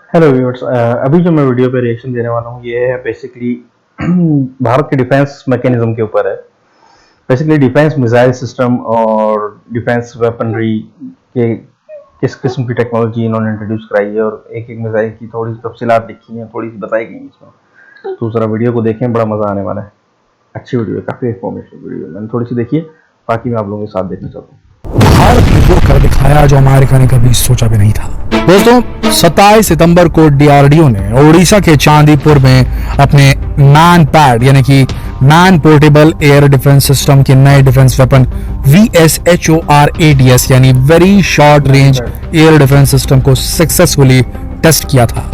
Hello viewers, अभी जो मैं वीडियो पे रिएक्शन देने वाला हूँ ये है बेसिकली भारत के डिफेंस मैकेनिज्म के ऊपर है। बेसिकली डिफेंस मिसाइल सिस्टम और डिफेंस वेपनरी के किस किस्म की टेक्नोलॉजी इन्होंने इंट्रोड्यूस कराई है और एक एक मिसाइल की थोड़ी सी तफसीलात लिखी हैं, थोड़ी सी बताई गई हैं इसमें। तो ज़रा वीडियो को देखें, बड़ा मज़ा आने वाला है। अच्छी वीडियो है, काफ़ी इन्फॉर्मेटिव वीडियो है। मैंने थोड़ी सी देखी है, बाकी मैं आप लोगों के साथ देखना चाहता हूँ। भारत ने वो कर दिखाया जो अमेरिका ने कभी सोचा भी नहीं था। दोस्तों, 27 सितंबर को डीआरडीओ ने ओडिशा के चांदीपुर में अपने मैन पैड यानी कि man portable air defence system के नए डिफेंस वेपन VSHORADS यानी very short range air defence system को सक्सेसफुली टेस्ट किया था।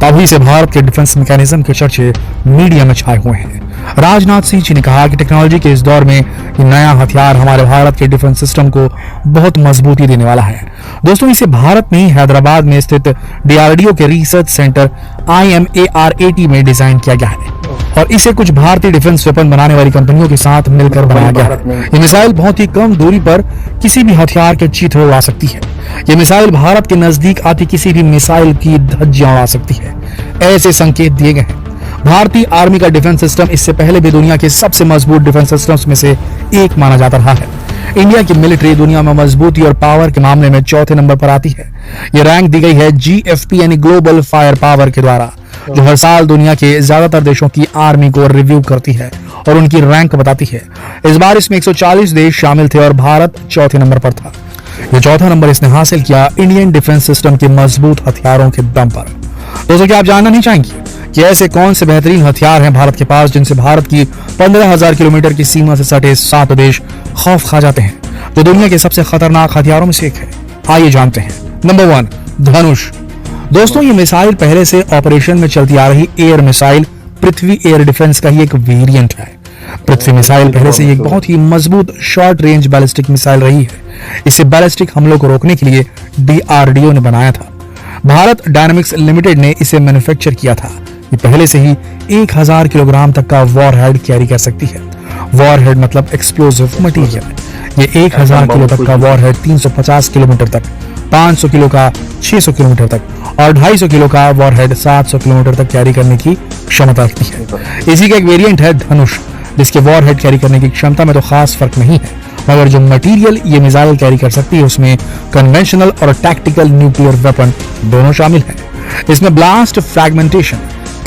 तभी से भारत के डिफेंस मैकेनिज्म के चर्चे मीडिया में छाए हुए हैं। राजनाथ सिंह जी ने कहा कि टेक्नोलॉजी के इस दौर में ये नया हथियार हमारे भारत के डिफेंस सिस्टम को बहुत मजबूती देने वाला है। दोस्तों, इसे भारत में हैदराबाद में स्थित डीआरडीओ के रिसर्च सेंटर IMARAT में डिजाइन किया गया है और इसे कुछ भारतीय डिफेंस वेपन बनाने वाली कंपनियों के साथ मिलकर बनाया गया है। ये मिसाइल बहुत ही कम दूरी पर किसी भी हथियार के चीथे उड़ा सकती है। ये मिसाइल भारत के नजदीक आती किसी भी मिसाइल की धज्जियां उड़ा सकती है, ऐसे संकेत दिए गए हैं। भारतीय आर्मी का डिफेंस सिस्टम इससे पहले भी दुनिया के सबसे मजबूत डिफेंस सिस्टम्स में से एक माना जाता रहा है। इंडिया की मिलिट्री दुनिया में मजबूती और पावर के मामले में चौथे नंबर पर आती है। ये रैंक दी गई है GFP यानी ग्लोबल फायर पावर के द्वारा, जो हर साल दुनिया के ज्यादातर देशों की आर्मी को रिव्यू करती है और उनकी रैंक बताती है। इस बार इसमें 140 देश शामिल थे और भारत चौथे नंबर पर था। ये चौथा नंबर इसने हासिल किया इंडियन डिफेंस सिस्टम के मजबूत हथियारों के दम पर। दोस्तों, क्या आप जानना नहीं चाहेंगे कि ऐसे कौन से बेहतरीन हथियार हैं भारत के पास जिनसे भारत की 15,000 किलोमीटर की सीमा से सटे 7 देश खौफ खा जाते हैं, जो दुनिया के सबसे खतरनाक हथियारों में से एक है। आइए जानते हैं। नंबर 1, धनुष। दोस्तों, ये मिसाइल पहले से ऑपरेशन में चलती आ रही एयर मिसाइल पृथ्वी एयर डिफेंस का ही एक वेरिएंट है। पृथ्वी मिसाइल पहले से एक बहुत ही मजबूत शॉर्ट रेंज बैलिस्टिक मिसाइल रही है। इसे बैलिस्टिक हमलों को रोकने के लिए डीआरडीओ ने बनाया था। भारत डायनामिक्स लिमिटेड ने इसे मैन्युफैक्चर किया था। ये पहले से ही 1000 किलोग्राम तक का वॉरहेड कैरी कर सकती है। वॉरहेड मतलब एक्सप्लोसिव मटेरियल। ये 1000 किलो तक का वॉरहेड 350 किलोमीटर तक, 500 किलो का 600 किलोमीटर तक और 250 किलो का वॉरहेड 700 किलोमीटर तक कैरी करने की क्षमता रखती है। इसी का एक वेरिएंट है धनुष, जिसके वॉरहेड कैरी करने की क्षमता में तो खास फर्क नहीं है, मगर जो मटेरियल ये मिसाइल कैरी कर सकती है उसमें कन्वेंशनल और टैक्टिकल न्यूक्लियर वेपन दोनों शामिल हैं। इसमें ब्लास्ट फ्रैगमेंटेशन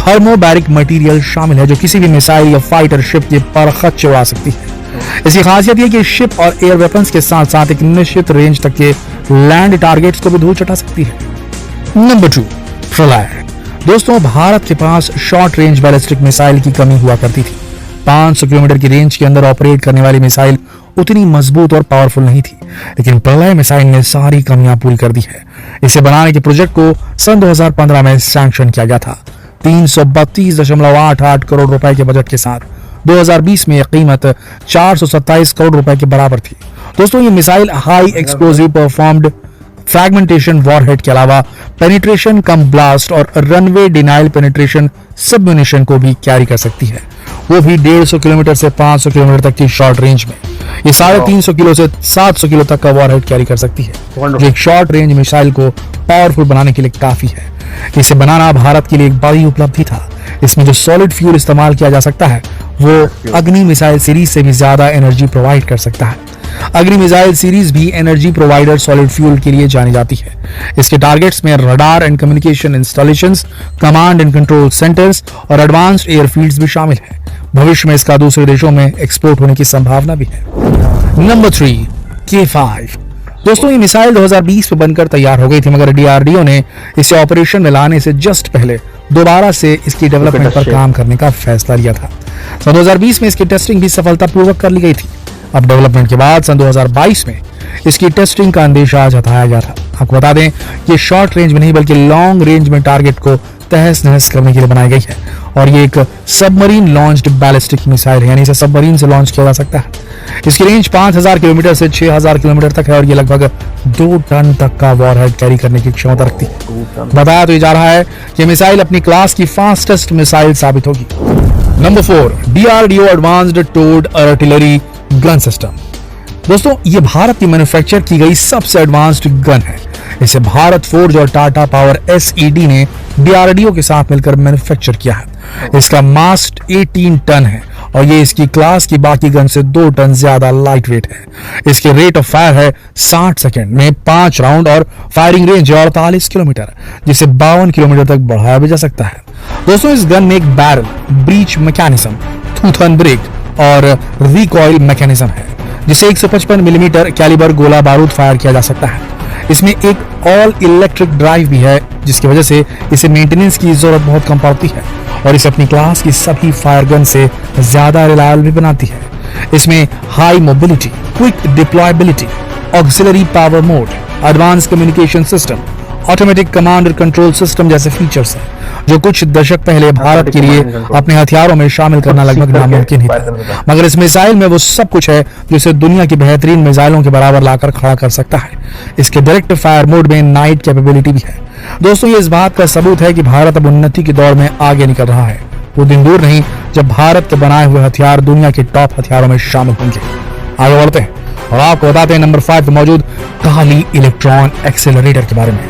थर्मोबैरिक मटेरियल शामिल है, जो किसी भी मिसाइल या फाइटर शिप के पर खच्चे उड़ा सकती है। इसकी खासियत यह कि शिप और एयर वेपन्स के साथ साथ एक निश्चित रेंज तक के लैंड टारगेट्स को भी धूल चटा सकती है। नंबर 2, प्रलय। दोस्तों, भारत के पास शॉर्ट रेंज बैलिस्टिक मिसाइल की कमी हुआ करती थी। 500 किलोमीटर की रेंज के अंदर ऑपरेट करने वाली मिसाइल उतनी मजबूत और पावरफुल नहीं थी, लेकिन प्रलय मिसाइल ने सारी कमियां पूरी कर दी है। इसे बनाने के प्रोजेक्ट को सन 2015 में सैंक्शन किया गया था 332.88 करोड़ रुपए के बजट के साथ। 2020 में यह कीमत 427 करोड़ रुपए के बराबर थी। दोस्तों, ये missile high explosive performed fragmentation warhead के अलावा पेनिट्रेशन कम ब्लास्ट और रनवे डिनाइल पेनिट्रेशन सबम्यूनिशन को भी कैरी कर सकती है, वो भी 150 किलोमीटर से 500 किलोमीटर तक की शॉर्ट रेंज में। ये 350 किलो से 700 किलो तक का वॉरहेड कैरी कर सकती है, जो एक शॉर्ट रेंज मिसाइल को पावरफुल बनाने के लिए काफी है। इसे बनाना भारत के लिए एक बड़ी उपलब्धि था। इसमें जो सॉलिड फ्यूल इस्तेमाल किया जा सकता है वो अग्नि मिसाइल सीरीज से भी ज्यादा एनर्जी प्रोवाइड कर सकता है। अग्नि मिसाइल सीरीज भी एनर्जी प्रोवाइडर सॉलिड फ्यूल के लिए जानी जाती है। इसके टारगेट्स में radar and communication installations, command and control centres और एडवांस्ड एयरफील्ड्स भी शामिल है। भविष्य में इसका दूसरे देशों में एक्सपोर्ट होने की संभावना भी है। Number 3, K5। दोस्तों, ये मिसाइल 2020 में बनकर तैयार हो गई थी, मगर डीआरडीओ ने इसे ऑपरेशन में लाने से जस्ट पहले दोबारा से इसकी डेवलपमेंट पर काम करने का फैसला लिया था। सन 2020 में इसकी टेस्टिंग भी सफलतापूर्वक कर ली गई थी। अब डेवलपमेंट के बाद सन 2022 में इसकी टेस्टिंग का अंदेशा जताया गया था। आपको बता दें, ये शॉर्ट रेंज में नहीं बल्कि लॉन्ग रेंज में टारगेट को तहस नहस करने के लिए बनाई गई है और ये एक सबमरीन लॉन्च्ड बैलिस्टिक मिसाइल है, यानी इसे सबमरीन से लॉन्च किया जा सकता है। इसकी रेंज 5000 किलोमीटर से 6000 किलोमीटर तक है और ये लगभग 2 टन तक का वॉरहेड कैरी करने की क्षमता रखती है। बताया तो जा रहा है कि मिसाइल अपनी क्लास की फास्टेस्ट मिसाइल साबित होगी। नंबर 4, डीआरडीओ एडवांस्ड टोर्ड आर्टिलरी गन सिस्टम। दोस्तों, ये भारत की मैन्युफैक्चर की गई सबसे एडवांस्ड गन है। इसे भारत फोर्ज और टाटा पावर SED ने DRDO के साथ मिलकर मैन्युफैक्चर किया है। इसका मास 18 टन है और ये इसकी क्लास की बाकी गन से 2 टन ज्यादा लाइट वेट है। इसके रेट ऑफ फायर है 60 सेकेंड में 5 राउंड और फायरिंग रेंज है 48 किलोमीटर, जिसे 52 किलोमीटर तक बढ़ाया भी जा सकता है। दोस्तों, इस गन में एक बैरल, ब्रीच मैकेनिज्म, टूथन ब्रेक और रिकॉइल मैकेनिज्म है, जिसे 155 मिलीमीटर कैलिबर गोला बारूद फायर किया जा सकता है। इसमें एक ऑल इलेक्ट्रिक ड्राइव भी है, जिसकी वजह से इसे मेंटेनेंस की जरूरत बहुत कम पड़ती है और इसे अपनी क्लास की सभी फायर गन से ज्यादा रिलायबल भी बनाती है। इसमें high mobility, quick deployability, auxiliary power mode, advance communication system, automatic command और कंट्रोल सिस्टम जैसे फीचर्स हैं, जो कुछ दशक पहले भारत के लिए अपने हथियारों में शामिल करना लगभग नामुमकिन ही था। मगर इस मिसाइल में वो सब कुछ है जिसे दुनिया की बेहतरीन मिसाइलों के बराबर लाकर खड़ा कर सकता है। इसके डायरेक्ट फायर मोड में नाइट कैपेबिलिटी भी है। दोस्तों, ये इस बात का सबूत है कि भारत अब उन्नति की दौड़ में आगे निकल रहा है। वो दिन दूर नहीं जब भारत के बनाए हुए हथियार दुनिया के टॉप हथियारों में शामिल होंगे। आगे बढ़ते हैं और आपको बताते हैं नंबर 5 पर मौजूद काली इलेक्ट्रॉन एक्सेलरेटर के बारे में।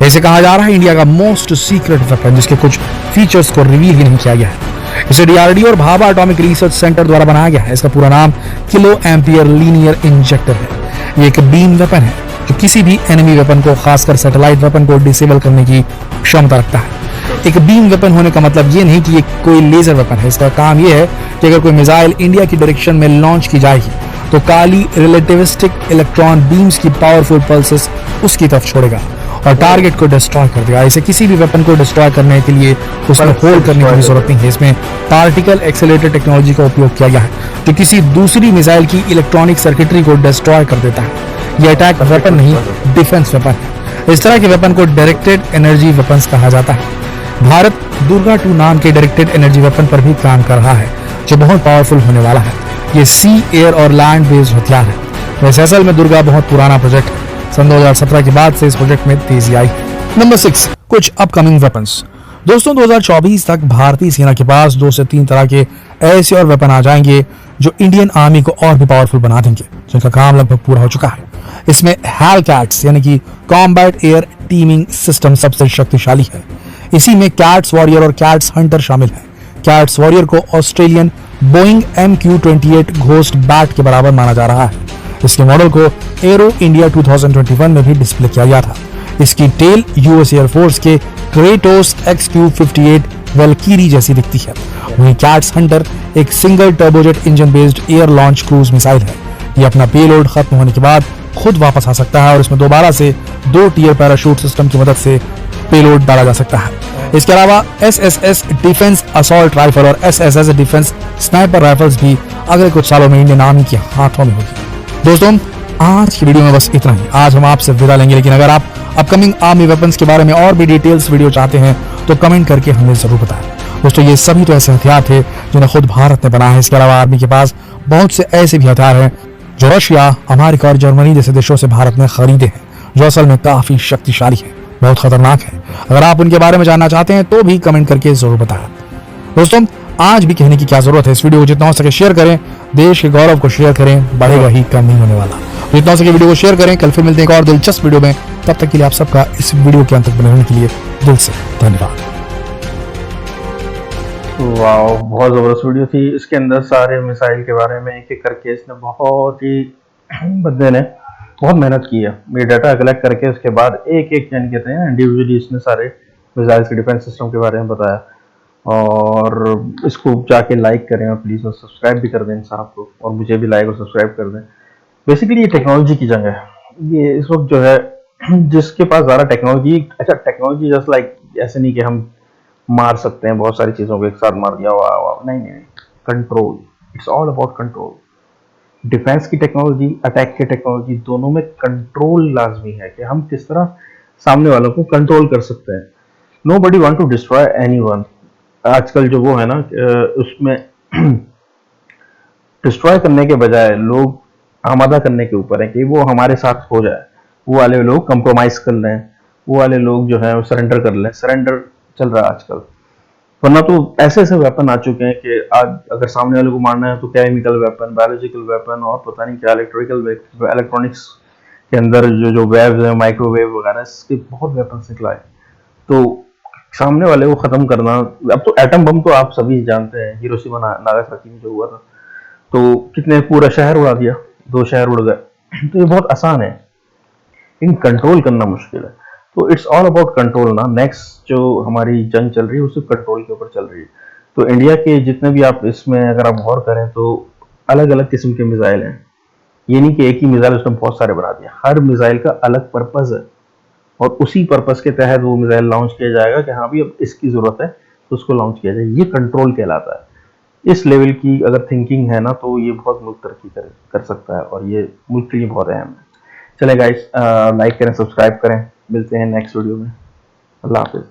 इसे कहा जा रहा है इंडिया का मोस्ट सीक्रेट वेपन, जिसके कुछ फीचर्स को रिवील ही नहीं किया गया है। इसे DRDO और भाभा एटॉमिक रिसर्च सेंटर द्वारा बनाया गया है। इसका पूरा नाम किलो एम्पियर लीनियर इंजेक्टर है। ये एक बीम वेपन है जो किसी भी एनिमी वेपन को, खासकर सैटेलाइट वेपन को डिसेबल करने की क्षमता रखता है। एक बीम वेपन होने का मतलब ये नहीं कि ये कोई लेजर वेपन है। इसका काम ये है कि अगर कोई मिसाइल इंडिया की डायरेक्शन में लॉन्च की जाएगी तो काली रिलेटिविस्टिक इलेक्ट्रॉन बीम्स की पावरफुल पल्सेस उसकी तरफ छोड़ेगा और टारगेट को डिस्ट्रॉय कर देगा। इसे किसी भी वेपन को डिस्ट्रॉय करने के लिए उसमें होल्ड करने की जरूरत नहीं है। इसमें पार्टिकल एक्सेलरेटर टेक्नोलॉजी का उपयोग किया गया है, जो किसी दूसरी मिसाइल की इलेक्ट्रॉनिक सर्किटरी को डिस्ट्रॉय कर देता है। यह अटैक वेपन नहीं, डिफेंस वेपन है। इस तरह के वेपन को डायरेक्टेड एनर्जी वेपन्स कहा जाता है। भारत दुर्गा 2 नाम के डायरेक्टेड एनर्जी वेपन पर भी काम कर रहा है, जो बहुत पावरफुल होने वाला है। ये सी, एयर और लैंड बेस्ड हथियार है। वैसे असल में दुर्गा बहुत पुराना प्रोजेक्ट है। सन 2017 के बाद से इस प्रोजेक्ट में तेजी आई है। नंबर 6, कुछ अपकमिंग वेपन्स। दोस्तों, 2024 तक भारतीय सेना के पास 2 से 3 तरह के ऐसे और वेपन आ जाएंगे जो इंडियन आर्मी को और भी पावरफुल बना देंगे, जिनका काम लगभग पूरा हो चुका है। इसमें हैलकैट्स यानी कि कॉम्बैट एयर टीमिंग सिस्टम सबसे शक्तिशाली है। इसी में कैट्स वॉरियर और कैट्स हंटर शामिल है। कैट्स वॉरियर को Australian Boeing MQ-28 ghost bat के बराबर माना जा रहा है। इसके मॉडल को एरो इंडिया 2021 में भी डिस्प्ले किया गया था। इसकी टेल US एयरफोर्स के क्रेटोस XQ-58 वेलकीरी जैसी दिखती है। वहीं कैट्स हंटर एक single turbojet engine based air launch cruise missile है। ये अपना पेलोड खत्म होने के बाद खुद वापस आ सकता है और इसमें दोबारा से 2 टियर पैराशूट सिस्टम की मदद से पेलोड डाला जा सकता है। इसके अलावा SSS डिफेंस असॉल्ट राइफल और SSS डिफेंस स्नाइपर राइफल्स भी अगले कुछ सालों में इंडियन आर्मी के हाथों में होगी। दोस्तों, आज की वीडियो में बस इतना ही। आज हम आपसे विदा लेंगे, लेकिन अगर आप अपकमिंग आर्मी वेपन्स के बारे में और भी डिटेल्स वीडियो चाहते हैं तो कमेंट करके हमें जरूर बताएं। दोस्तों, ये सभी तो ऐसे हथियार थे जिन्हें खुद भारत ने बनाया है। इसके अलावा आर्मी के पास बहुत से ऐसे भी हथियार हैं जो रशिया, अमेरिका और जर्मनी जैसे देशों से भारत ने खरीदे हैं, जो असल में काफी शक्तिशाली है, बहुत खतरनाक है। अगर आप उनके बारे में जानना चाहते हैं तो भी कमेंट करके जरूर बताएं। दोस्तों, आज भी कहने की क्या जरूरत है, इस वीडियो को जितना हो सके शेयर करें, देश के गौरव को शेयर करें, बढ़ेगा ही, कम नहीं होने वाला। जितना हो सके वीडियो को शेयर करें। कल फिर मिलते हैं एक और दिलचस्प वीडियो में। तब तक के लिए आप सबका इस वीडियो के अंत तक बने रहने के लिए दिल से धन्यवाद। वाह, बहुत ज़बरदस्त वीडियो थी। इसके अंदर सारे मिसाइल के बारे में एक एक करके इसने बहुत ही बंदे ने बहुत मेहनत की है। ये डाटा कलेक्ट करके उसके बाद एक एक यानी कहते हैं इंडिविजुअली इसने सारे मिसाइल्स के डिफेंस सिस्टम के बारे में बताया। और इसको जाके लाइक करें और प्लीज़ और सब्सक्राइब भी कर दें साहब को, और मुझे भी लाइक और सब्सक्राइब कर दें। बेसिकली ये टेक्नोलॉजी की जंग है। ये इस वक्त जो है जिसके पास ज़्यादा टेक्नोलॉजी, अच्छा टेक्नोलॉजी जस्ट लाइक ऐसे नहीं कि हम मार सकते हैं बहुत सारी चीज़ों को एक साथ मार दिया, वाह नहीं, control, it's all about control. Defence की टेक्नोलॉजी, अटैक की टेक्नोलॉजी, दोनों में कंट्रोल लाजमी है कि हम किस तरह सामने वालों को कंट्रोल कर सकते हैं। Nobody want to destroy anyone. आजकल जो वो है ना उसमें डिस्ट्रॉय करने के बजाय लोग आमादा करने के ऊपर है कि वो हमारे साथ हो जाए। वो वाले लोग कंप्रोमाइज कर लें, वो वाले लोग जो है वो सरेंडर कर लें। सरेंडर चल रहा है आजकल, वरना तो ऐसे ऐसे वेपन आ चुके हैं कि आज अगर सामने वाले को मारना है तो केमिकल वेपन, बायोलॉजिकल वेपन और पता नहीं क्या इलेक्ट्रॉनिक्स के अंदर जो वेव्स है, माइक्रोवेव वगैरह, इसके बहुत वेपन निकला है। तो सामने वाले को खत्म करना। अब तो एटम बम तो आप सभी जानते हैं, हिरोशिमा नागासाकी में जो हुआ था, तो कितने पूरा शहर उड़ा दिया, 2 शहर उड़ गए। तो ये बहुत आसान है, इन कंट्रोल करना मुश्किल है। तो इट्स ऑल अबाउट कंट्रोल ना। नेक्स्ट जो हमारी जंग चल रही है वो सिर्फ कंट्रोल के ऊपर चल रही है। तो इंडिया के जितने भी आप इसमें अगर आप गौर करें तो अलग अलग किस्म के मिसाइल हैं। ये नहीं कि एक ही मिसाइल उसने बहुत सारे बना दिया, हर मिसाइल का अलग पर्पज है और उसी पर्पज के तहत वो मिसाइल लॉन्च किया जाएगा कि हाँ भी अब इसकी जरूरत है तो उसको लॉन्च किया जाए। ये कंट्रोल कहलाता है। इस लेवल की अगर थिंकिंग है ना तो ये बहुत मुल्क तरक्की कर सकता है और ये मुल्क के लिए बहुत अहम है। चले गाइस, लाइक करें, सब्सक्राइब करें, मिलते हैं नेक्स्ट वीडियो में। अल्लाह हाफिज।